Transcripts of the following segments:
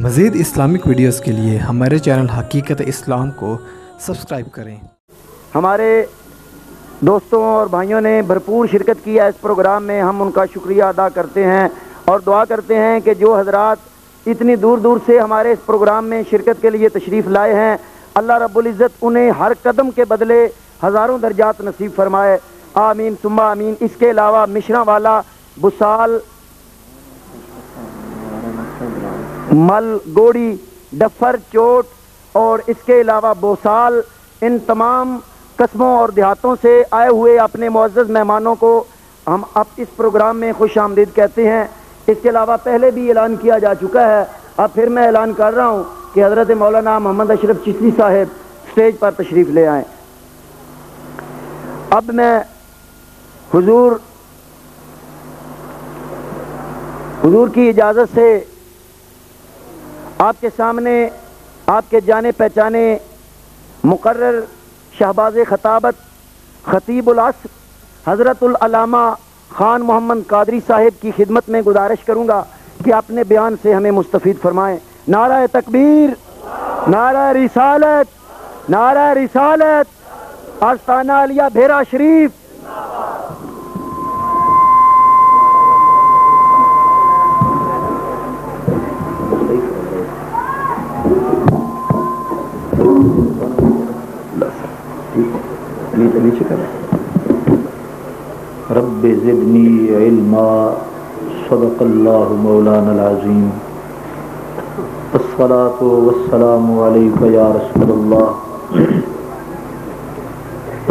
مزید Islamic videos کے لیے ہمارے چینل حقیقت اسلام کو سبسکرائب کریں۔ ہمارے دوستوں اور بھائیوں نے بھرپور شرکت کی ہے اس پروگرام میں، ہم ان کا شکریہ ادا کرتے ہیں اور دعا کرتے ہیں کہ جو حضرات اتنی دور دور سے ہمارے اس پروگرام میں شرکت کے لیے تشریف لائے ہیں، اللہ رب العزت انہیں ہر قدم کے بدلے ہزاروں درجات نصیب فرمائے، آمین ثم آمین۔ اس کے علاوہ مشرا والا، بسال، مل، گوڑی، ڈفر، چوٹ اور اس کے علاوہ بوسال، ان تمام قصبوں اور دیہاتوں سے آئے ہوئے اپنے معزز مہمانوں کو ہم اب اس پروگرام میں خوش آمدید کہتے ہیں۔ اس کے علاوہ پہلے بھی اعلان کیا جا چکا ہے، اب پھر میں اعلان کر رہا ہوں کہ حضرت مولانا محمد اشرف چشتی صاحب سٹیج پر تشریف لے آئیں۔ اب میں حضور کی اجازت سے آپ کے سامنے آپ کے جانے پہچانے مقرر شہباز خطابت خطیب العصر حضرت العلامہ خان محمد قادری صاحب کی خدمت میں گزارش کروں گا کہ اپنے بیان سے ہمیں مستفید فرمائیں۔ نعرہ تکبیر، نعرہ رسالت، نعرہ رسالت، آستانہ علیہ بھیرا شریف۔ رب زدنی علما، صدق اللہ مولانا العظیم۔ الصلاۃ والسلام علیک یا رسول اللہ،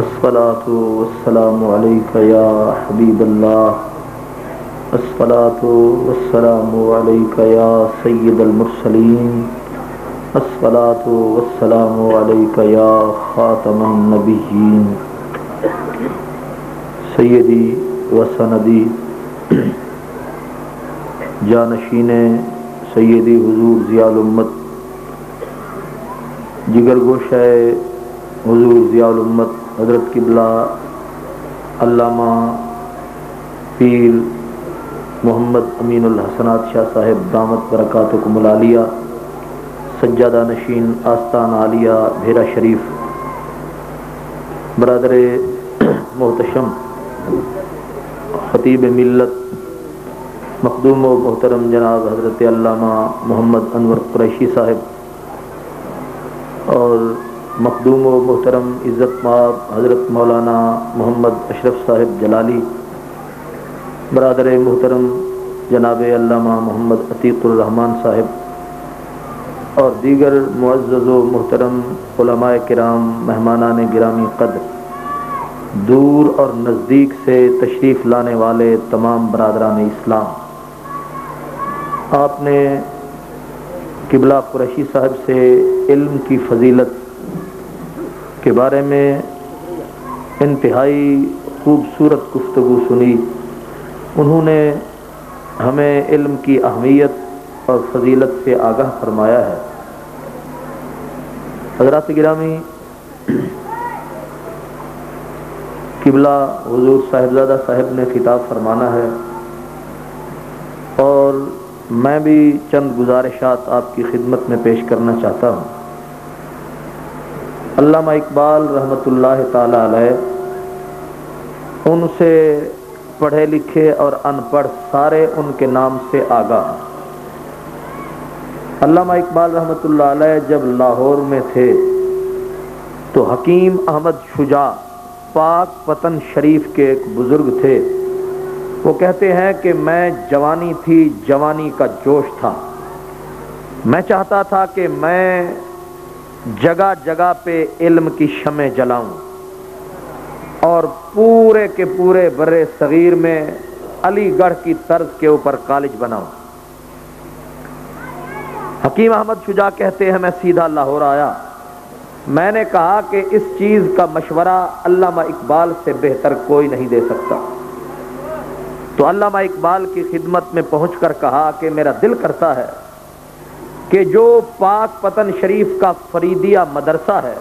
الصلاۃ والسلام علیک یا حبیب اللہ، الصلاۃ والسلام علیک یا سید المرسلین، الصلاۃ والسلام علیک یا خاتم النبیین، سیدی و سندی جانشین سیدی حضور ضیاء الامت، جگر گوشہ حضور ضیاء الامت حضرت قبلہ علامہ پیر محمد امین الحسنات شاہ صاحب دامت برکاتکم العالیہ، سجادہ نشین آستان عالیہ بھیرا شریف، برادر محتشم خطیب ملت مخدوم و محترم جناب حضرت علامہ محمد انور قریشی صاحب، اور مخدوم و محترم عزت مآب حضرت مولانا محمد اشرف صاحب جلالی، برادر محترم جناب علامہ محمد عتیق الرحمن صاحب، اور دیگر معزز و محترم علماء کرام، مہمانان گرامی قدر، دور اور نزدیک سے تشریف لانے والے تمام برادران اسلام، آپ نے قبلہ قریشی صاحب سے علم کی فضیلت کے بارے میں انتہائی خوبصورت گفتگو سنی۔ انہوں نے ہمیں علم کی اہمیت اور فضیلت سے آگاہ فرمایا ہے۔ حضرات گرامی، قبلہ حضور صاحبزادہ صاحب نے خطاب فرمانا ہے، اور میں بھی چند گزارشات آپ کی خدمت میں پیش کرنا چاہتا ہوں۔ علامہ اقبال رحمۃ اللہ تعالی علیہ، ان سے پڑھے لکھے اور ان پڑھ سارے ان کے نام سے آگاہ۔ علامہ اقبال رحمۃ اللہ علیہ جب لاہور میں تھے تو حکیم احمد شجاع پاک پتن شریف کے ایک بزرگ تھے، وہ کہتے ہیں کہ میں جوانی تھی، جوانی کا جوش تھا، میں چاہتا تھا کہ میں جگہ جگہ پہ علم کی شمع جلاؤں اور پورے کے پورے بر صغیر میں علی گڑھ کی طرز کے اوپر کالج بناؤں۔ حکیم احمد شجاع کہتے ہیں میں سیدھا لاہور آیا، میں نے کہا کہ اس چیز کا مشورہ علامہ اقبال سے بہتر کوئی نہیں دے سکتا، تو علامہ اقبال کی خدمت میں پہنچ کر کہا کہ میرا دل کرتا ہے کہ جو پاک پتن شریف کا فریدیہ مدرسہ ہے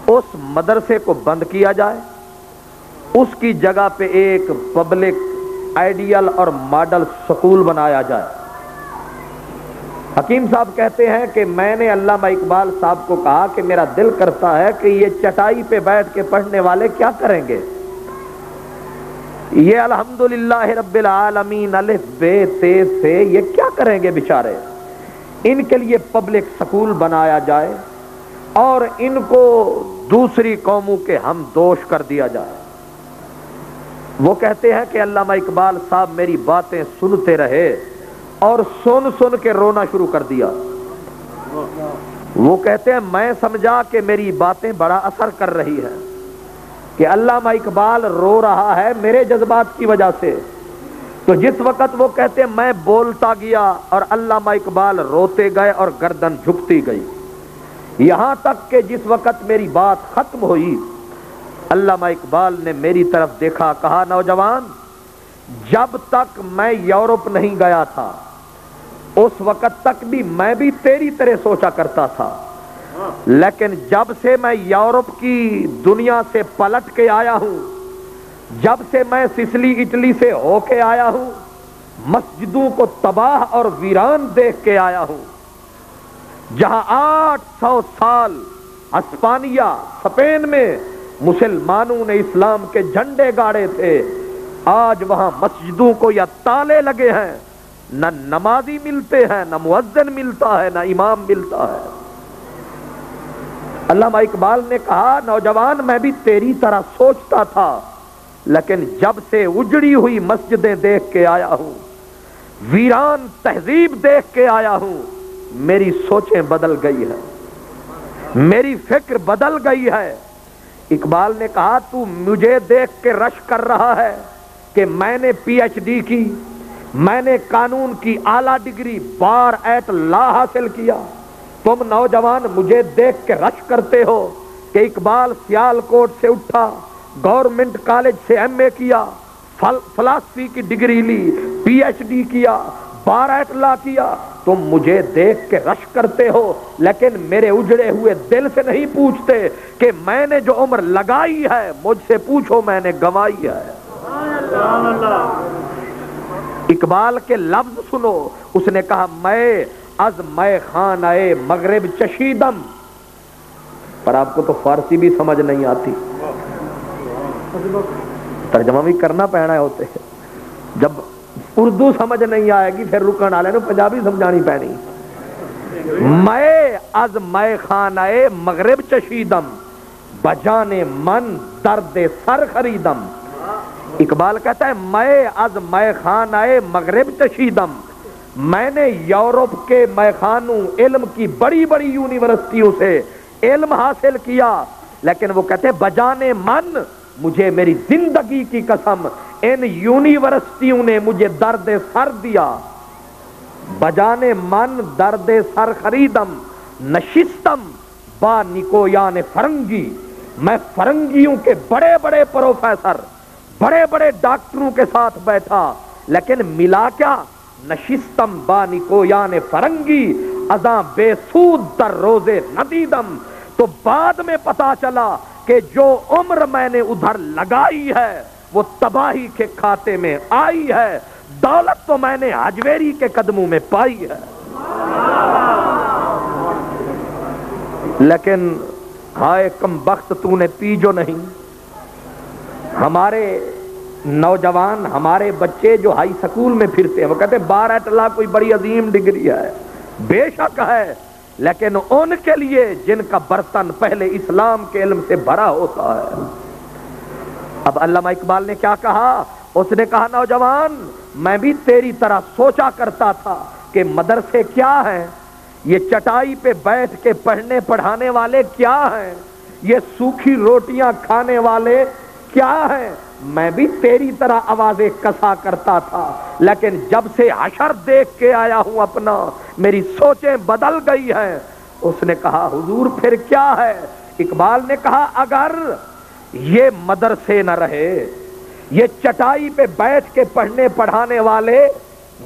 اس مدرسے کو بند کیا جائے، اس کی جگہ پہ ایک پبلک آئیڈیل اور ماڈل سکول بنایا جائے۔ حکیم صاحب کہتے ہیں کہ میں نے علامہ اقبال صاحب کو کہا کہ میرا دل کرتا ہے کہ یہ چٹائی پہ بیٹھ کے پڑھنے والے کیا کریں گے، یہ الحمدللہ رب العالمین الف بے تے سے یہ کیا کریں گے بیچارے، ان کے لیے پبلک سکول بنایا جائے اور ان کو دوسری قوموں کے ہم دوش کر دیا جائے۔ وہ کہتے ہیں کہ علامہ اقبال صاحب میری باتیں سنتے رہے اور سن سن کے رونا شروع کر دیا۔ وہ کہتے ہیں میں سمجھا کہ میری باتیں بڑا اثر کر رہی ہیں، کہ علامہ اقبال رو رہا ہے میرے جذبات کی وجہ سے۔ تو جس وقت وہ کہتے ہیں میں بولتا گیا اور علامہ اقبال روتے گئے اور گردن جھکتی گئی، یہاں تک کہ جس وقت میری بات ختم ہوئی علامہ اقبال نے میری طرف دیکھا، کہا نوجوان جب تک میں یورپ نہیں گیا تھا اس وقت تک بھی میں بھی تیری طرح سوچا کرتا تھا، لیکن جب سے میں یورپ کی دنیا سے پلٹ کے آیا ہوں، جب سے میں سسلی اٹلی سے ہو کے آیا ہوں، مسجدوں کو تباہ اور ویران دیکھ کے آیا ہوں، جہاں 800 سال اسپانیہ اسپین میں مسلمانوں نے اسلام کے جھنڈے گاڑے تھے، آج وہاں مسجدوں کو یا تالے لگے ہیں، نہ نمازی ملتے ہیں، نہ مؤذن ملتا ہے، نہ امام ملتا ہے۔ علامہ اقبال نے کہا نوجوان میں بھی تیری طرح سوچتا تھا، لیکن جب سے اجڑی ہوئی مسجدیں دیکھ کے آیا ہوں، ویران تہذیب دیکھ کے آیا ہوں، میری سوچیں بدل گئی ہے، میری فکر بدل گئی ہے۔ اقبال نے کہا تو مجھے دیکھ کے رش کر رہا ہے کہ میں نے پی ایچ ڈی کی، میں نے قانون کی اعلیٰ ڈگری بار ایٹ لا حاصل کیا، تم نوجوان مجھے دیکھ کے رش کرتے ہو کہ اقبال سیال کوٹ سے اٹھا، گورنمنٹ کالج سے ایم اے کیا، فلسفی کی ڈگری لی، پی ایچ ڈی کیا، بار ایٹ لا کیا، تم مجھے دیکھ کے رش کرتے ہو لیکن میرے اجڑے ہوئے دل سے نہیں پوچھتے کہ میں نے جو عمر لگائی ہے مجھ سے پوچھو میں نے گنوائی ہے۔ اقبال کے لفظ سنو، اس نے کہا میں از میں خانہ مغرب چشیدم، پر آپ کو تو فارسی بھی سمجھ نہیں آتی، ترجمہ بھی کرنا پینا ہوتے ہیں، جب اردو سمجھ نہیں آئے گی پھر رکن والے نو پنجابی سمجھانی پینی۔ میں از میں خانہ مغرب چشیدم بجانے من درد سر خریدم۔ اقبال کہتا ہے میں از میں خانہ مغرب چشیدم، میں نے یورپ کے میخانوں علم کی بڑی بڑی یونیورسٹیوں سے علم حاصل کیا، لیکن وہ کہتے ہیں بجانے من، مجھے میری زندگی کی قسم ان یونیورسٹیوں نے مجھے درد سر دیا۔ بجانے من درد سر خریدم نشستم با نکویان فرنگی، میں فرنگیوں کے بڑے بڑے پروفیسر بڑے بڑے ڈاکٹروں کے ساتھ بیٹھا، لیکن ملا کیا؟ نشستم با نکویان فرنگی ازاں بے سود در روزے ندیدم۔ تو بعد میں پتا چلا کہ جو عمر میں نے ادھر لگائی ہے وہ تباہی کے کھاتے میں آئی ہے، دولت تو میں نے حجویری کے قدموں میں پائی ہے، لیکن ہائے کم بخت تو نے پی جو نہیں۔ ہمارے نوجوان ہمارے بچے جو ہائی سکول میں پھرتے ہیں وہ کہتے ہیں بار ایٹ لا کوئی بڑی عظیم ڈگری ہے، بے شک ہے، لیکن ان کے لیے جن کا برتن پہلے اسلام کے علم سے بھرا ہوتا ہے۔ اب علامہ اقبال نے کیا کہا؟ اس نے کہا نوجوان میں بھی تیری طرح سوچا کرتا تھا کہ مدرسے کیا ہیں، یہ چٹائی پہ بیٹھ کے پڑھنے پڑھانے والے کیا ہیں، یہ سوکھی روٹیاں کھانے والے کیا ہیں، میں بھی تیری طرح آوازیں کسا کرتا تھا، لیکن جب سے حشر دیکھ کے آیا ہوں اپنا میری سوچیں بدل گئی ہیں۔ اس نے کہا حضور پھر کیا ہے؟ اقبال نے کہا اگر یہ مدرسے نہ رہے، یہ چٹائی پہ بیٹھ کے پڑھنے پڑھانے والے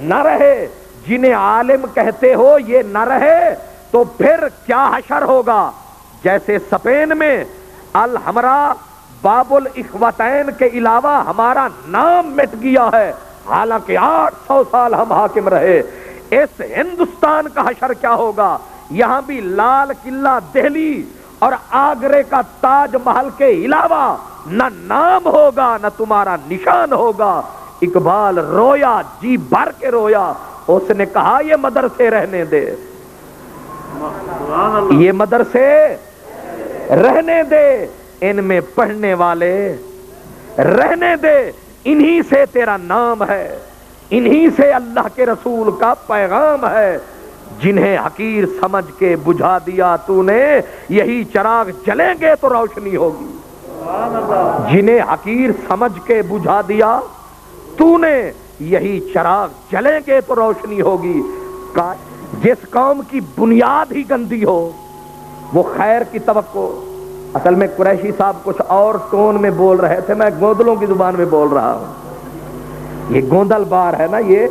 نہ رہے، جنہیں عالم کہتے ہو یہ نہ رہے، تو پھر کیا حشر ہوگا؟ جیسے اسپین میں الحمرا باب الاخوتین کے علاوہ ہمارا نام مٹ گیا ہے، حالانکہ 800 سال ہم حاکم رہے۔ اس ہندوستان کا حشر کیا ہوگا؟ یہاں بھی لال قلعہ دہلی اور آگرے کا تاج محل کے علاوہ نہ نام ہوگا نہ تمہارا نشان ہوگا۔ اقبال رویا، جی بھر کے رویا، اس نے کہا یہ مدرسے رہنے دے، یہ مدرسے رہنے دے، ان میں پڑھنے والے رہنے دے، انہی سے تیرا نام ہے، انہی سے اللہ کے رسول کا پیغام ہے۔ جنہیں حقیر سمجھ کے بجھا دیا تو نے، یہی چراغ جلیں گے تو روشنی ہوگی۔ جنہیں حقیر سمجھ کے بجھا دیا تو نے، یہی چراغ جلیں گے تو روشنی ہوگی۔ جس قوم کی بنیاد ہی گندی ہو وہ خیر کی توقع۔ اصل میں قریشی صاحب کچھ اور ٹون میں بول رہے تھے، میں گوندلوں کی زبان میں بول رہا ہوں۔ یہ گوندل بار ہے نا یہ،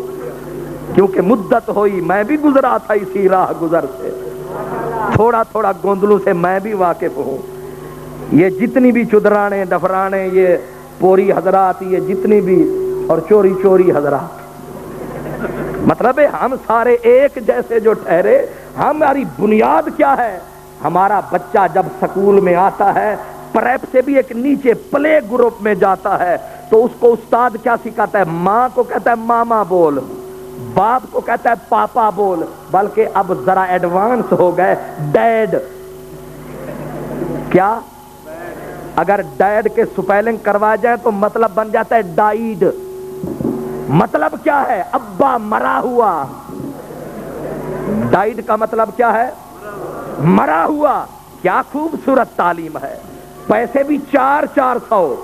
کیونکہ مدت ہوئی میں بھی گزرا تھا اسی راہ گزر سے، تھوڑا تھوڑا گوندلوں سے میں بھی واقف ہوں۔ یہ جتنی بھی چدرانے ڈفرانے، یہ پوری حضرات، یہ جتنی بھی، اور چوری چوری حضرات، مطلب ہے ہم سارے ایک جیسے جو ٹھہرے۔ ہماری بنیاد کیا ہے؟ ہمارا بچہ جب سکول میں آتا ہے، پریپ سے بھی ایک نیچے پلے گروپ میں جاتا ہے، تو اس کو استاد کیا سکھاتا ہے؟ ماں کو کہتا ہے ماما بول، باپ کو کہتا ہے پاپا بول، بلکہ اب ذرا ایڈوانس ہو گئے ڈیڈ۔ کیا؟ اگر ڈیڈ کے سپیلنگ کروائے جائے تو مطلب بن جاتا ہے ڈائیڈ۔ مطلب کیا ہے؟ ابا مرا ہوا۔ ڈائیڈ کا مطلب کیا ہے؟ مرا ہوا۔ کیا خوبصورت تعلیم ہے، پیسے بھی 400،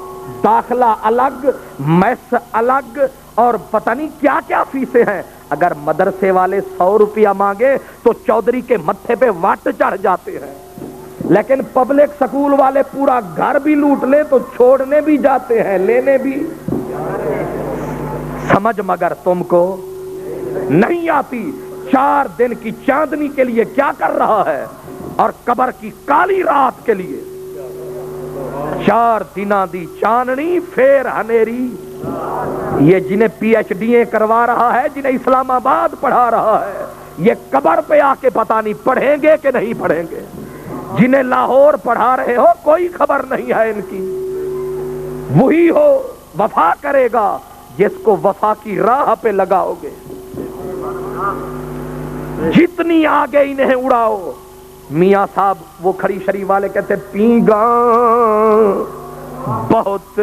داخلہ الگ، میس الگ، اور پتہ نہیں کیا کیا فیسیں ہیں۔ اگر مدرسے والے 100 روپیہ مانگے تو چودھری کے متھے پہ وٹ چڑھ جاتے ہیں، لیکن پبلک سکول والے پورا گھر بھی لوٹ لیں تو چھوڑنے بھی جاتے ہیں، لینے بھی۔ سمجھ مگر تم کو نہیں آتی، 4 دن کی چاندنی کے لیے کیا کر رہا ہے، اور قبر کی کالی رات کے لیے 4 دنوں دی چاندنی پھر ہنیری۔ یہ جنہیں پی ایچ ڈی کروا رہا ہے، جنہیں اسلام آباد پڑھا رہا ہے، یہ قبر پہ آ کے پتہ نہیں پڑھیں گے کہ نہیں پڑھیں گے۔ جنہیں لاہور پڑھا رہے ہو کوئی خبر نہیں ہے ان کی۔ وہی ہو وفا کرے گا جس کو وفا کی راہ پہ لگاؤ گے۔ جتنی آگے انہیں اڑاؤ۔ میاں صاحب وہ کھڑی شریف والے کہتے پیگاں بہت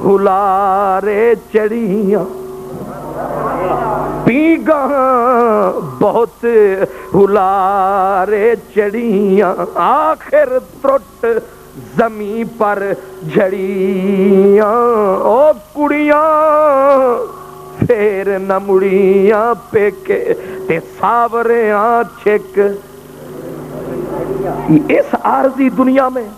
ہلارے چڑیاں، پیگاں بہت ہلارے چڑیاں، آخر ترٹ زمیں پر جھڑیاں، او کڑیاں پھر نہ مڑیاں پیکے تے ساوریاں چھک۔ اس عارضی دنیا میں،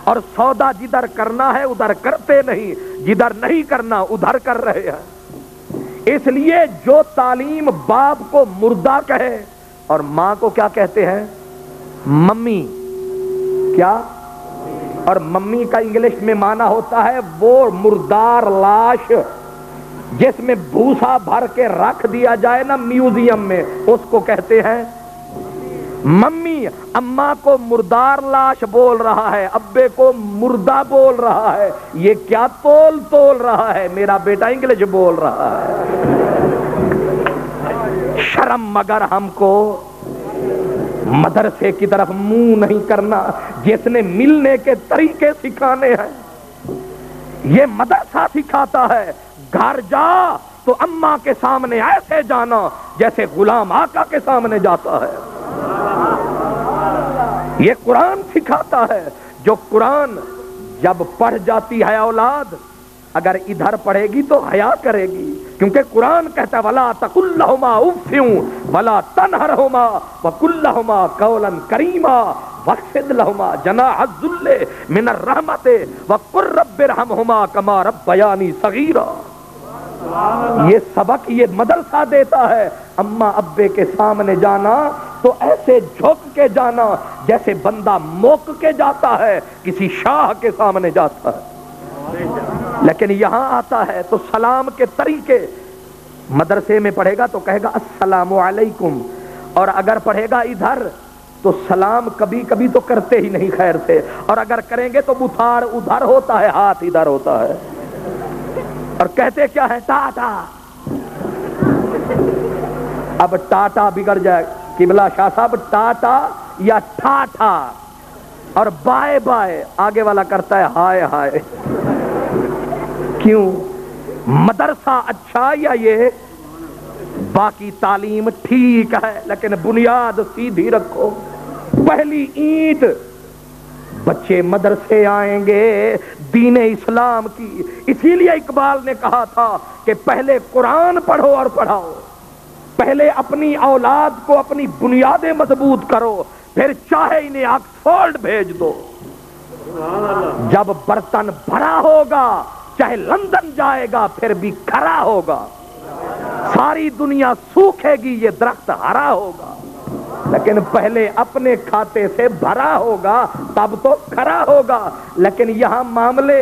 اور سودا جدھر کرنا ہے ادھر کرتے نہیں، جدھر نہیں کرنا ادھر کر رہے ہیں۔ اس لیے جو تعلیم باپ کو مردہ کہے اور ماں کو کیا کہتے ہیں؟ ممی۔ کیا؟ اور ممی کا انگلش میں معنی ہوتا ہے وہ مردار لاش جس میں بھوسا بھر کے رکھ دیا جائے نا میوزیم میں، اس کو کہتے ہیں ممی۔ اماں کو مردار لاش بول رہا ہے، ابے کو مردہ بول رہا ہے۔ یہ کیا تول رہا ہے؟ میرا بیٹا انگلش بول رہا ہے۔ شرم مگر ہم کو مدرسے کی طرف منہ نہیں کرنا جس نے ملنے کے طریقے سکھانے ہیں۔ یہ مدرسہ سکھاتا ہے گھر جا تو اماں کے سامنے ایسے جانا جیسے غلام آقا کے سامنے جاتا ہے۔ یہ قرآن سکھاتا ہے۔ جو قرآن جب پڑھ جاتی ہے اولاد، اگر ادھر پڑھے گی تو حیا کرے گی، کیونکہ قرآن کہتا ہے وَلَا تَقُلْ لَهُمَا أُفٍّ وَلَا تَنْهَرْهُمَا وَقُلْ لَهُمَا قَوْلًا كَرِيمًا وَاخْفِضْ لَهُمَا جَنَاحَ الذُّلِّ مِنَ الرَّحْمَةِ وَقُلْ رَبِّ ارْحَمْهُمَا كَمَا رَبَّيَانِي صَغِيرًا۔ یہ سبق یہ مدرسہ دیتا ہے۔ اماں ابے کے سامنے جانا تو ایسے جھک کے جانا جیسے بندہ موک کے جاتا ہے، کسی شاہ کے سامنے جاتا ہے۔ لیکن یہاں آتا ہے تو سلام کے طریقے مدرسے میں پڑھے گا تو کہے گا السلام علیکم، اور اگر پڑھے گا ادھر تو سلام کبھی کبھی تو کرتے ہی نہیں خیر سے، اور اگر کریں گے تو بخار ادھر ہوتا ہے، ہاتھ ادھر ہوتا ہے، اور کہتے کیا ہے؟ ٹاٹا۔ اب ٹاٹا بگڑ جائے، قبلہ شاہ صاحب ٹاٹا یا ٹھاٹا، اور بائے بائے آگے والا کرتا ہے ہائے ہائے۔ کیوں؟ مدرسہ اچھا یا یہ؟ باقی تعلیم ٹھیک ہے لیکن بنیاد سیدھی رکھو، پہلی اینٹ۔ بچے مدرسے آئیں گے دین اسلام کی، اسی لیے اقبال نے کہا تھا کہ پہلے قرآن پڑھو اور پڑھاؤ، پہلے اپنی اولاد کو اپنی بنیادیں مضبوط کرو، پھر چاہے انہیں آکسفورڈ بھیج دو۔ جب برتن بھرا ہوگا چاہے لندن جائے گا پھر بھی کھرا ہوگا، ساری دنیا سوکھے گی یہ درخت ہرا ہوگا، لیکن پہلے اپنے کھاتے سے بھرا ہوگا تب تو کھرا ہوگا۔ لیکن یہاں معاملے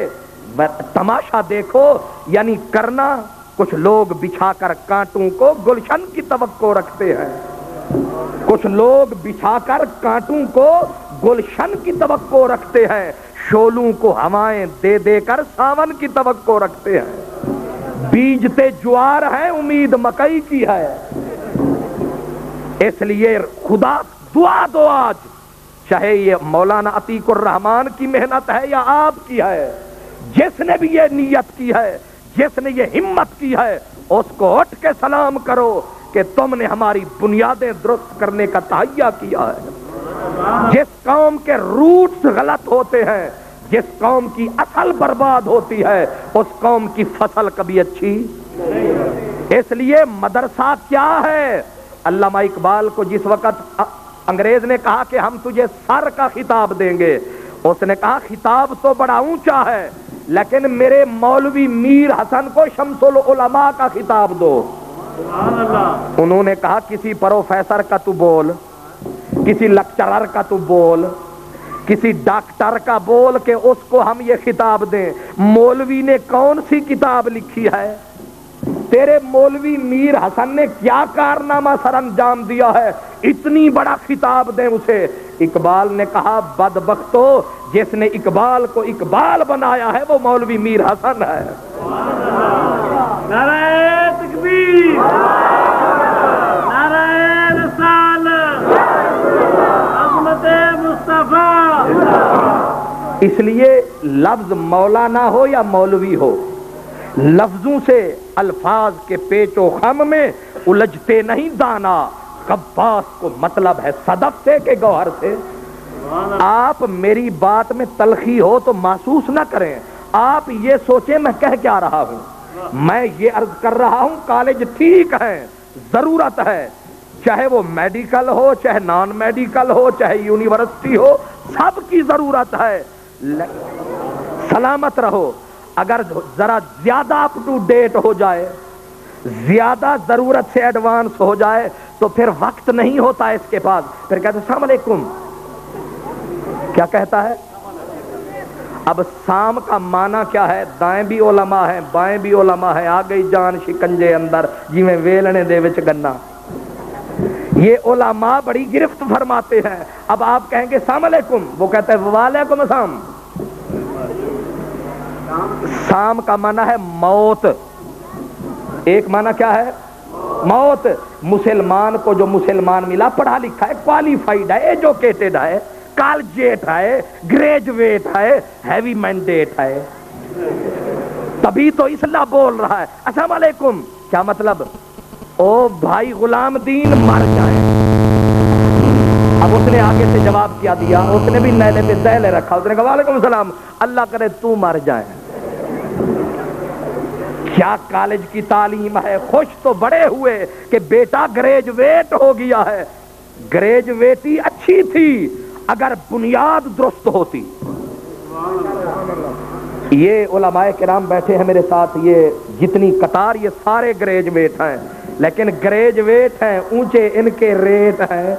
تماشا دیکھو، یعنی کرنا، کچھ لوگ بچھا کر کانٹوں کو گلشن کی توقع رکھتے ہیں، کچھ لوگ بچھا کر کانٹوں کو گلشن کی توقع رکھتے ہیں، شولوں کو ہوائیں دے دے کر ساون کی توقع رکھتے ہیں، بیجتے جوار ہیں امید مکئی کی ہے۔ اس لیے خدا دعا دو آج، چاہے یہ مولانا عتیق الرحمان کی محنت ہے یا آپ کی ہے، جس نے بھی یہ نیت کی ہے، جس نے یہ ہمت کی ہے، اس کو اٹھ کے سلام کرو کہ تم نے ہماری بنیادیں درست کرنے کا تہیہ کیا ہے۔ جس قوم کے روٹس غلط ہوتے ہیں، جس قوم کی اصل برباد ہوتی ہے، اس قوم کی فصل کبھی اچھی۔ اس لیے مدرسہ کیا ہے؟ علامہ اقبال کو جس وقت انگریز نے کہا کہ ہم تجھے سر کا خطاب دیں گے، اس نے کہا خطاب تو بڑا اونچا ہے لیکن میرے مولوی میر حسن کو شمس العلماء کا خطاب دو۔ انہوں نے کہا کسی پروفیسر کا تو بول، کسی لیکچرر کا تو بول، کسی ڈاکٹر کا بول کہ اس کو ہم یہ خطاب دیں۔ مولوی نے کون سی کتاب لکھی ہے؟ تیرے مولوی میر حسن نے کیا کارنامہ سر انجام دیا ہے اتنی بڑا خطاب دیں اسے؟ اقبال نے کہا بدبختو، جس نے اقبال کو اقبال بنایا ہے وہ مولوی میر حسن ہے۔ نعرہ تکبیر، نعرہ رسالت، عظمت مصطفیٰ۔ اس لیے لفظ مولانا ہو یا مولوی ہو، لفظوں سے الفاظ کے پیچ و خم میں الجھتے نہیں دانا، قباس کو مطلب ہے صدف سے کہ گوہر سے۔ آپ میری بات میں تلخی ہو تو محسوس نہ کریں، آپ یہ سوچیں میں کہہ کیا رہا ہوں۔ میں یہ عرض کر رہا ہوں کالج ٹھیک ہے، ضرورت ہے، چاہے وہ میڈیکل ہو، چاہے نان میڈیکل ہو، چاہے یونیورسٹی ہو، سب کی ضرورت ہے۔ سلامت رہو، اگر ذرا زیادہ اپ ٹو ڈیٹ ہو جائے، زیادہ ضرورت سے ایڈوانس ہو جائے تو پھر وقت نہیں ہوتا اس کے پاس، پھر کہتے السلام علیکم، کیا کہتا ہے؟ اب سام کا معنی کیا ہے؟ دائیں بھی علماء ہیں بائیں بھی علماء ہیں، آ گئی جان شکنجے اندر جی میں ویلنے دے وچ گنا۔ یہ علماء بڑی گرفت فرماتے ہیں۔ اب آپ کہیں گے السلام علیکم، وہ کہتے ہیں وعلیکم السلام۔ سام کا معنی ہے موت، ایک معنی کیا ہے؟ موت۔ مسلمان کو جو مسلمان ملا پڑھا لکھا ہے، کوالیفائیڈ ہے، ایجوکیٹڈ ہے، کالجیٹ ہے، گریجویٹ ہے، ہیوی مینڈیٹ ہے، تبھی تو اصلاح بول رہا ہے السلام علیکم۔ کیا مطلب؟ او بھائی غلام دین مر جائیں۔ اب اس نے آگے سے جواب کیا دیا، اس نے بھی نیلے پہ دہلے رکھا، اس نے کہا وعلیکم السلام، اللہ کرے تو مر جائے۔ کیا کالج کی تعلیم ہے؟ خوش تو بڑے ہوئے کہ بیٹا گریجویٹ ہو گیا ہے، گریجویٹی اچھی تھی اگر بنیاد درست ہوتی۔ یہ علماء کرام بیٹھے ہیں میرے ساتھ، یہ جتنی قطار یہ سارے گریجویٹ ہیں، لیکن گریجویٹ ہیں اونچے ان کے ریٹ ہیں۔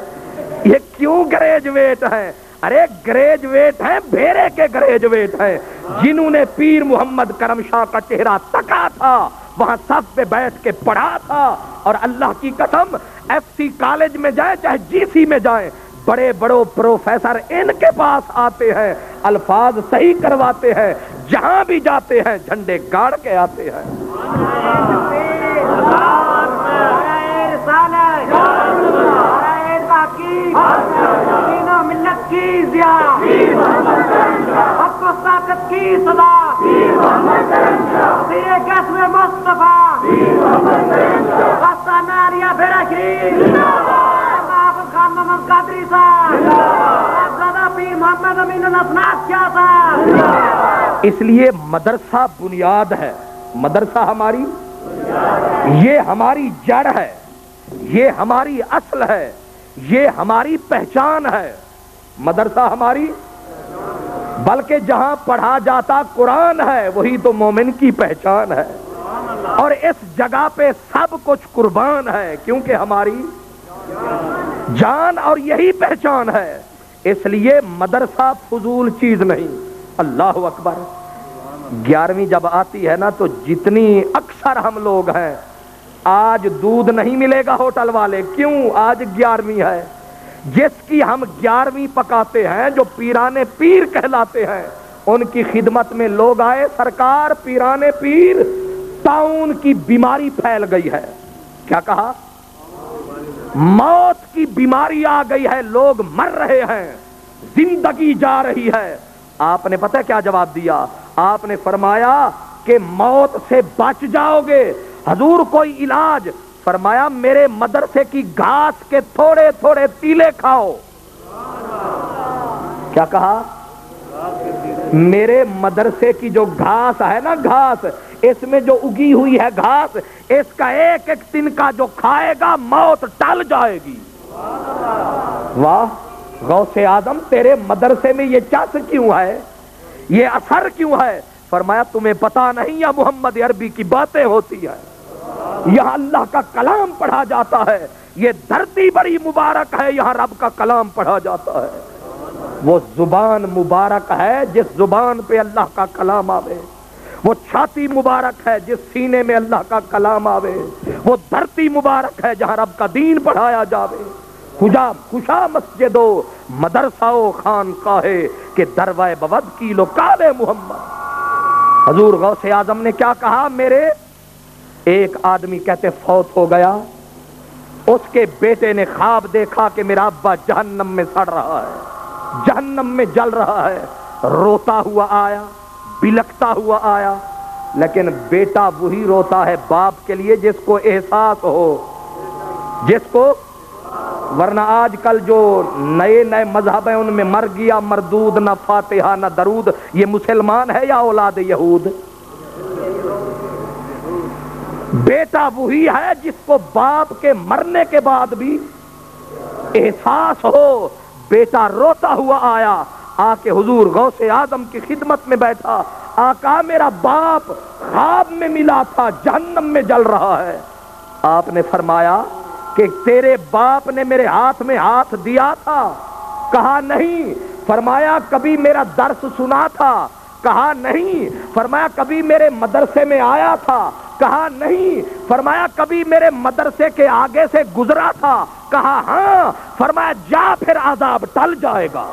یہ کیوں گریجویٹ ہیں؟ ارے گریجویٹ ہیں بھیرے کے گریجویٹ ہیں، جنہوں نے پیر محمد کرم شاہ کا چہرہ تکا تھا وہاں صف پہ بیٹھ کے پڑھا تھا. اور اللہ کی قسم ایف سی کالج میں جائیں چاہے جی سی میں جائیں, بڑے بڑے پروفیسر ان کے پاس آتے ہیں, الفاظ صحیح کرواتے ہیں, جہاں بھی جاتے ہیں جھنڈے گاڑ کے آتے ہیں. ملت کی ضیا, حق و طاقت کی صدا, تیرے قسم مصطفیٰ, ناریا بھیڑا شریف, خان محمد قادری صاحب, دادا پیر محمد امین الاسناد کیا صاحب. اس لیے مدرسہ بنیاد ہے, مدرسہ ہماری, یہ ہماری جڑ ہے, یہ ہماری اصل ہے, یہ ہماری پہچان ہے. مدرسہ ہماری, بلکہ جہاں پڑھا جاتا قرآن ہے وہی تو مومن کی پہچان ہے. اور اس جگہ پہ سب کچھ قربان ہے کیونکہ ہماری جان اور یہی پہچان ہے. اس لیے مدرسہ فضول چیز نہیں. اللہ اکبر. 11ویں جب آتی ہے نا تو جتنی اکثر ہم لوگ ہیں, آج دودھ نہیں ملے گا ہوٹل والے, کیوں؟ آج 11ویں ہے. جس کی ہم 11ویں پکاتے ہیں, جو پیرانے پیر کہلاتے ہیں, ان کی خدمت میں لوگ آئے, سرکار پیرانے پیر طاعون کی بیماری پھیل گئی ہے. کیا کہا؟ موت کی بیماری آ گئی ہے, لوگ مر رہے ہیں, زندگی جا رہی ہے. آپ نے پتہ کیا جواب دیا؟ آپ نے فرمایا کہ موت سے بچ جاؤ گے. حضور کوئی علاج؟ فرمایا میرے مدرسے کی گھاس کے تھوڑے تھوڑے تیلے کھاؤ. کیا کہا؟ میرے مدرسے کی جو گھاس ہے نا, گھاس, اس میں جو اگی ہوئی ہے گھاس, اس کا ایک ایک تنکا جو کھائے گا موت ٹل جائے گی. واہ غوث اعظم, تیرے مدرسے میں یہ چس کیوں ہے, یہ اثر کیوں ہے؟ فرمایا تمہیں پتا نہیں, یا محمد عربی کی باتیں ہوتی ہیں, یہاں اللہ کا کلام پڑھا جاتا ہے. یہ دھرتی بڑی مبارک ہے, یہاں رب کا کلام پڑھا جاتا ہے. وہ زبان مبارک ہے جس زبان پہ اللہ کا کلام آوے, وہ چھاتی مبارک ہے جس سینے میں اللہ کا کلام آوے, وہ دھرتی مبارک ہے جہاں رب کا دین پڑھایا جاوے. خوشا مسجدو مدرسہ خان کاہے کہ دروائے بود کی لو کالے محمد. حضور غوث اعظم نے کیا کہا؟ میرے ایک آدمی کہتے فوت ہو گیا, اس کے بیٹے نے خواب دیکھا کہ میرا ابا جہنم میں سڑ رہا ہے, جہنم میں جل رہا ہے. روتا ہوا آیا, بلکتا ہوا آیا, لیکن بیٹا وہی روتا ہے باپ کے لیے جس کو احساس ہو, جس کو, ورنہ آج کل جو نئے نئے مذہب ہیں ان میں مر گیا مردود, نہ فاتحہ نہ درود. یہ مسلمان ہے یا اولاد یہود؟ بیٹا وہی ہے جس کو باپ کے مرنے کے بعد بھی احساس ہو. بیٹا روتا ہوا آیا, آ کے حضور غوث اعظم کی خدمت میں بیٹھا. آقا میرا باپ خواب میں ملا تھا, جہنم میں جل رہا ہے. آپ نے فرمایا کہ تیرے باپ نے میرے ہاتھ میں ہاتھ دیا تھا؟ کہا نہیں. فرمایا کبھی میرا درس سنا تھا؟ کہا نہیں. فرمایا کبھی میرے مدرسے میں آیا تھا؟ کہا نہیں. فرمایا کبھی میرے مدرسے کے آگے سے گزرا تھا؟ کہا ہاں. فرمایا جا پھر عذاب ٹل جائے گا.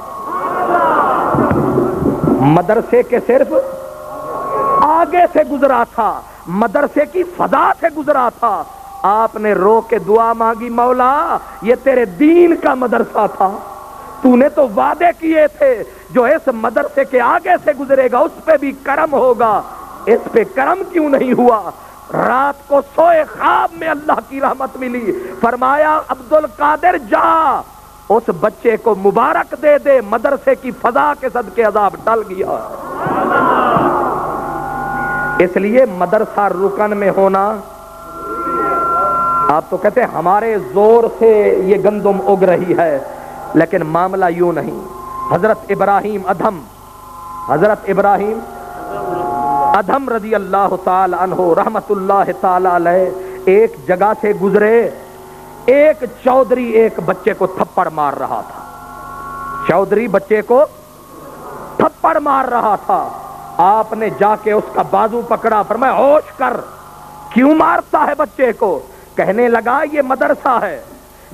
مدرسے کے صرف آگے سے گزرا تھا, مدرسے کی فضا سے گزرا تھا. آپ نے رو کے دعا مانگی, مولا یہ تیرے دین کا مدرسہ تھا, تو نے تو وعدے کیے تھے جو اس مدرسے کے آگے سے گزرے گا اس پہ بھی کرم ہوگا, اس پہ کرم کیوں نہیں ہوا؟ رات کو سوئے خواب میں اللہ کی رحمت ملی. فرمایا عبد القادر جا اس بچے کو مبارک دے دے, مدرسے کی فضا کے صدقے عذاب ٹل گیا. اس لیے مدرسہ رکن میں ہونا, آپ تو کہتے ہیں ہمارے زور سے یہ گندم اگ رہی ہے, لیکن معاملہ یوں نہیں. حضرت ابراہیم ادھم, حضرت ابراہیم ادھم رضی اللہ تعالی عنہ رحمت اللہ تعالی علیہ ایک جگہ سے گزرے. ایک چودھری ایک بچے کو تھپڑ مار رہا تھا, چودھری بچے کو تھپڑ مار رہا تھا. آپ نے جا کے اس کا بازو پکڑا, فرمایا ہوش کر, کیوں مارتا ہے بچے کو؟ کہنے لگا یہ مدرسہ ہے،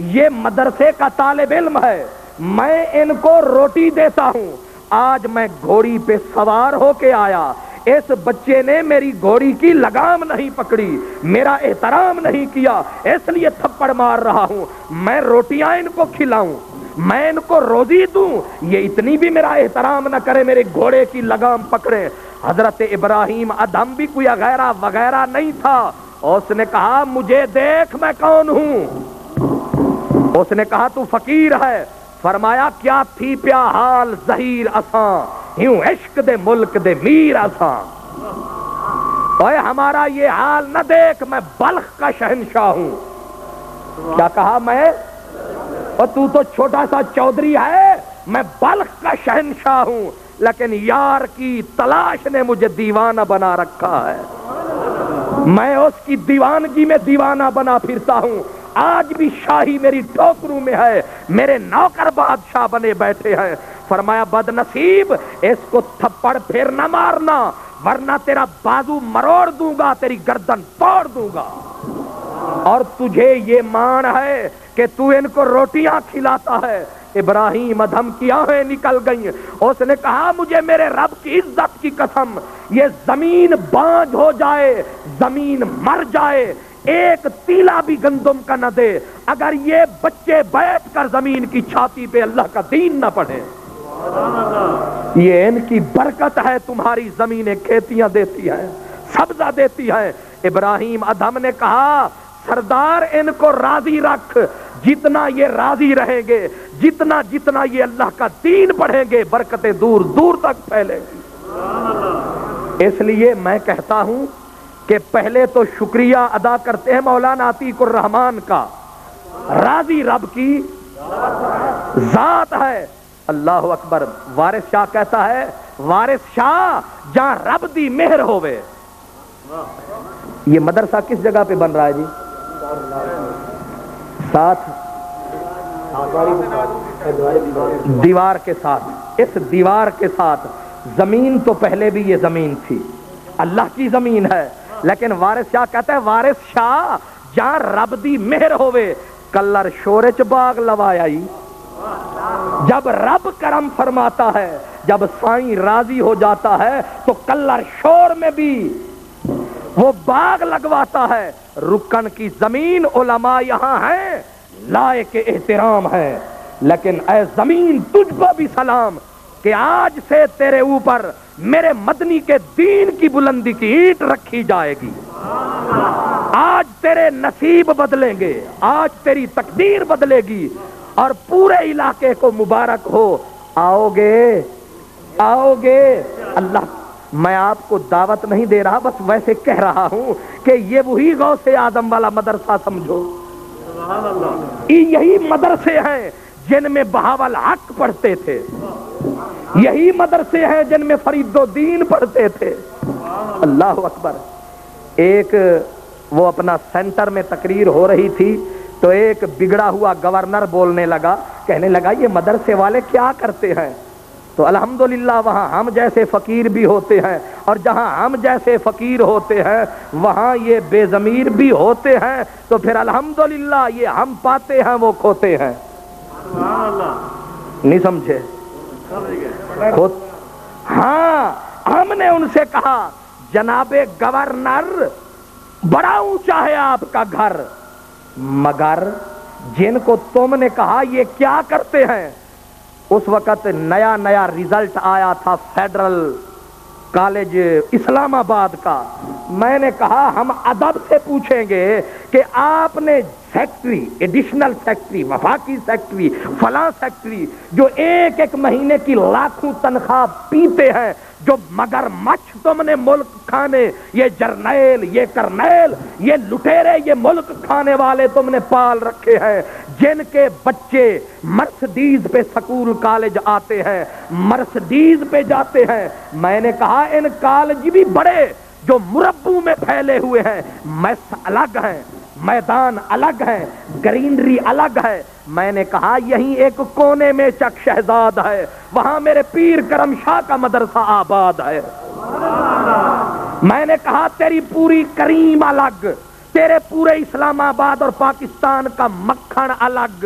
یہ مدرسے کا طالب علم ہے، میں ان کو روٹی دیتا ہوں، آج میں گھوڑی پہ سوار ہو کے آیا، اس بچے نے میری گھوڑی کی لگام نہیں پکڑی، میرا احترام نہیں کیا، اس لیے تھپڑ مار رہا ہوں، میں روٹیاں ان کو کھلاؤں، میں ان کو روزی دوں، یہ اتنی بھی میرا احترام نہ کرے، میرے گھوڑے کی لگام پکڑے۔ حضرت ابراہیم ادھم بھی کوئی وغیرہ وغیرہ نہیں تھا، اس نے کہا مجھے دیکھ میں کون ہوں۔ اس نے کہا تو فقیر ہے، فرمایا کیا تھی پیا حال ظہیر اساں، یوں عشق دے ملک دے میر اساں، اوے ہمارا یہ حال نہ دیکھ، میں بلخ کا شہنشاہ ہوں۔ کیا کہا میں؟ اور تو چھوٹا سا چودھری ہے، میں بلخ کا شہنشاہ ہوں، لیکن یار کی تلاش نے مجھے دیوانہ بنا رکھا ہے، میں اس کی دیوانگی میں دیوانہ بنا پھرتا ہوں، آج بھی شاہی میری ٹوکروں میں ہے، میرے نوکر بادشاہ بنے بیٹھے ہیں۔ فرمایا بد نصیب، اس کو تھپڑ پھر نہ مارنا ورنہ تیرا بازو مروڑ دوں گا، تیری گردن توڑ دوں گا، اور تجھے یہ مان ہے کہ تو ان کو روٹیاں کھلاتا ہے۔ ابراہیم ادھم کی آنکھیں نکل گئیں، اس نے کہا مجھے میرے رب کی عزت کی قسم، یہ زمین بانجھ ہو جائے، زمین مر جائے، ایک تیلا بھی گندم کا نہ دے، اگر یہ بچے بیٹھ کر زمین کی چھاتی پہ اللہ کا دین نہ پڑھے، یہ ان کی برکت ہے، تمہاری زمینیں کھیتیاں دیتی ہیں، سبزہ دیتی ہیں۔ ابراہیم ادھم نے کہا سردار ان کو راضی رکھ، جتنا یہ راضی رہیں گے، جتنا جتنا یہ اللہ کا دین پڑھیں گے، برکتیں دور دور تک پھیلیں گی۔ اس لیے میں کہتا ہوں کہ پہلے تو شکریہ ادا کرتے ہیں مولانا عتیق الرحمان کا، راضی رب کی ذات ہے۔ اللہ اکبر۔ وارث شاہ کہتا ہے وارث شاہ جہاں رب دی مہر ہوئے۔ یہ مدرسہ کس جگہ پہ بن رہا ہے جی؟ ساتھ دیوار کے ساتھ، اس دیوار کے ساتھ زمین تو پہلے بھی یہ زمین تھی، اللہ کی زمین ہے، لیکن وارث شاہ کہتا ہے وارث شاہ جہاں رب دی مہر ہوئے، کلر شورچ باغ لوایا ہی۔ جب رب کرم فرماتا ہے، جب سائیں راضی ہو جاتا ہے تو کلر شور میں بھی وہ باغ لگواتا ہے۔ رکن کی زمین علماء یہاں ہیں، لائق احترام ہے، لیکن اے زمین تجھ پر بھی سلام کہ آج سے تیرے اوپر میرے مدنی کے دین کی بلندی کی اینٹ رکھی جائے گی، آج تیرے نصیب بدلیں گے، آج تیری تقدیر بدلے گی، اور پورے علاقے کو مبارک ہو۔ آؤ گے آؤ گے؟ اللہ، میں آپ کو دعوت نہیں دے رہا، بس ویسے کہہ رہا ہوں کہ یہ وہی غوث اعظم والا مدرسہ سمجھو، یہی مدرسے ہیں جن میں بہاول حق پڑھتے تھے، یہی مدرسے ہیں جن میں فرید الدین پڑھتے تھے۔ اللہ اکبر۔ ایک وہ اپنا سینٹر میں تقریر ہو رہی تھی تو ایک بگڑا ہوا گورنر بولنے لگا، کہنے لگا یہ مدرسے والے کیا کرتے ہیں؟ تو الحمدللہ وہاں ہم جیسے فقیر بھی ہوتے ہیں، اور جہاں ہم جیسے فقیر ہوتے ہیں وہاں یہ بے ضمیر بھی ہوتے ہیں، تو پھر الحمدللہ یہ ہم پاتے ہیں وہ کھوتے ہیں۔ نہیں سمجھے؟ ہاں، ہم نے ان سے کہا جناب گورنر بڑا اونچا ہے آپ کا گھر، مگر جن کو تم نے کہا یہ کیا کرتے ہیں، اس وقت نیا نیا ریزلٹ آیا تھا فیڈرل کالج اسلام آباد کا۔ میں نے کہا ہم ادب سے پوچھیں گے کہ آپ نے سیکٹری، ایڈیشنل سیکٹری، وفاقی سیکٹری، فلاں سیکٹری جو ایک ایک مہینے کی لاکھوں تنخواہ پیتے ہیں، جو مگر مچھ تم نے ملک کھانے، یہ جرنیل، یہ کرنیل، یہ لٹیرے، یہ ملک کھانے والے تم نے پال رکھے ہیں، جن کے بچے مرسڈیز پہ سکول کالج آتے ہیں، مرسڈیز پہ جاتے ہیں۔ میں نے کہا ان کالج بھی بڑے جو مربوں میں پھیلے ہوئے ہیں، میس الگ ہیں، میدان الگ ہے، گرینری الگ ہے۔ میں نے کہا یہیں ایک کونے میں چک شہزاد ہے، وہاں میرے پیر کرم شاہ کا مدرسہ آباد ہے۔ میں نے کہا تیری پوری کریم الگ، تیرے پورے اسلام آباد اور پاکستان کا مکھن الگ،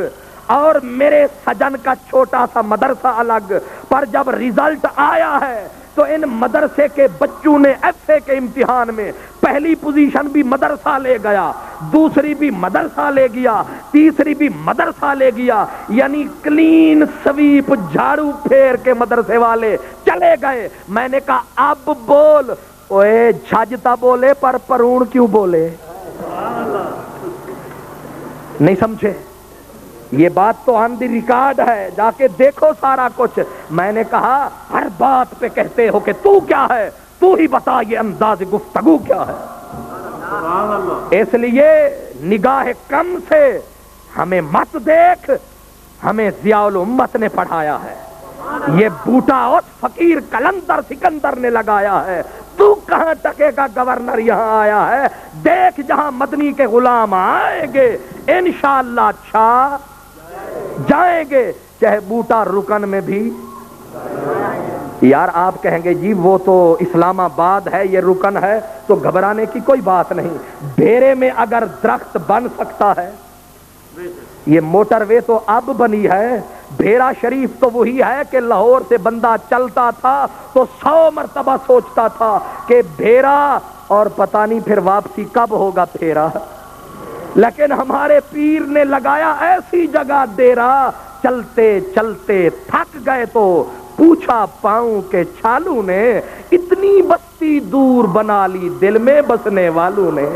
اور میرے سجن کا چھوٹا سا مدرسہ الگ، پر جب رزلٹ آیا ہے تو ان مدرسے کے بچوں نے ایف اے کے امتحان میں پہلی پوزیشن بھی مدرسہ لے گیا، دوسری بھی مدرسہ لے گیا، تیسری بھی مدرسہ لے گیا، یعنی کلین سویپ جھاڑو پھیر کے مدرسے والے چلے گئے۔ میں نے کہا اب بول، اوے جھاجتا بولے پر پرون کیوں بولے؟ نہیں سمجھے؟ یہ بات تو آن دی ریکارڈ ہے، جا کے دیکھو سارا کچھ۔ میں نے کہا ہر بات پہ کہتے ہو کہ تو کیا ہے، تو ہی بتا یہ انداز گفتگو کیا ہے۔ اس لیے نگاہ کم سے ہمیں مت دیکھ، ہمیں ضیاء الامت نے پڑھایا ہے، یہ بوٹا اس فقیر کلندر سکندر نے لگایا ہے۔ تو کہاں ٹکے گا گورنر یہاں آیا ہے، دیکھ جہاں مدنی کے غلام آئیں گے انشاءاللہ چھا جائیں گے، چاہے بوٹا رکن میں بھی۔ یار آپ کہیں گے جی وہ تو اسلام آباد ہے، یہ رکن ہے، تو گھبرانے کی کوئی بات نہیں۔ بھیرے میں اگر درخت بن سکتا ہے، یہ موٹر وے تو اب بنی ہے، بھیرا شریف تو وہی ہے کہ لاہور سے بندہ چلتا تھا تو 100 مرتبہ سوچتا تھا کہ بھیرا، اور پتہ نہیں پھر واپسی کب ہوگا پھیرا۔ لیکن ہمارے پیر نے لگایا ایسی جگہ ڈیرا، چلتے چلتے تھک گئے تو پوچھا پاؤں کے چھالوں نے، اتنی بستی دور بنا لی دل میں بسنے والوں نے۔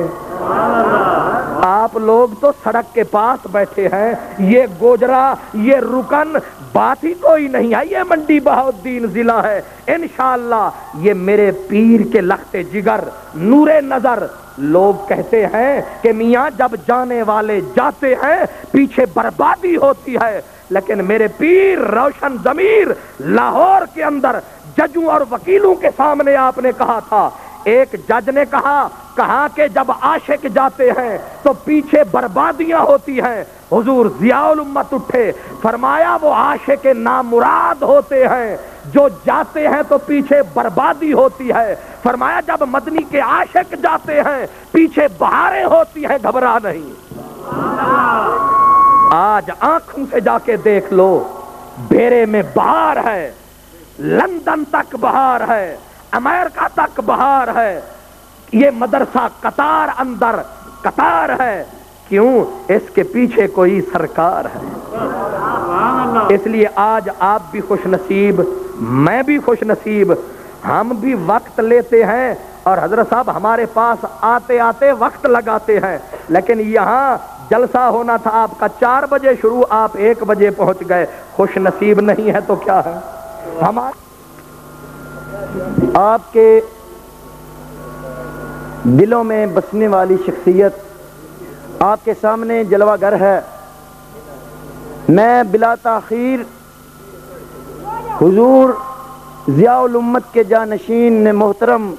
آپ لوگ تو سڑک کے پاس بیٹھے ہیں، یہ گوجرا، یہ رکن بات ہی کوئی نہیں ہے، یہ منڈی بہاؤالدین ضلع ہے۔ انشاءاللہ یہ میرے پیر کے لخت جگر نور نظر۔ لوگ کہتے ہیں کہ میاں جب جانے والے جاتے ہیں پیچھے بربادی ہوتی ہے، لیکن میرے پیر روشن ضمیر لاہور کے اندر ججوں اور وکیلوں کے سامنے آپ نے کہا تھا، ایک جج نے کہا کہ جب عاشق جاتے ہیں تو پیچھے بربادیاں ہوتی ہیں۔ حضور ضیاء الامت اٹھے، فرمایا وہ عاشق نامراد ہوتے ہیں، جو جاتے ہیں تو پیچھے بربادی ہوتی ہے۔ فرمایا جب مدنی کے عاشق جاتے ہیں پیچھے بہاریں ہوتی ہیں، گھبرا نہیں۔ آج آنکھوں سے جا کے دیکھ لو، بھیرے میں بہار ہے، لندن تک بہار ہے، امریکہ تک بہار ہے، یہ مدرسہ قطار اندر قطار ہے، کیوں؟ اس کے پیچھے کوئی سرکار ہے۔ اس لیے آج آپ بھی خوش نصیب، میں بھی خوش نصیب، ہم بھی وقت لیتے ہیں، اور حضرت صاحب ہمارے پاس آتے آتے وقت لگاتے ہیں، لیکن یہاں جلسہ ہونا تھا آپ کا 4 بجے شروع، آپ 1 بجے پہنچ گئے۔ خوش نصیب نہیں ہے تو کیا ہے؟ آپ کے دلوں میں بسنے والی شخصیت آپ کے سامنے جلوہ گر ہے۔ میں بلا تاخیر حضور ضیاء الامت کے جانشین محترم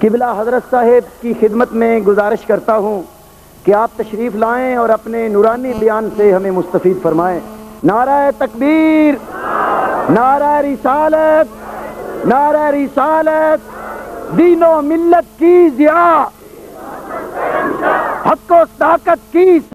قبلہ حضرت صاحب کی خدمت میں گزارش کرتا ہوں کہ آپ تشریف لائیں اور اپنے نورانی بیان سے ہمیں مستفید فرمائیں۔ نعرہ تکبیر، نعرہ رسالت، نعرہ رسالت، دین و ملت کی ضیاء، حق و صداقت کی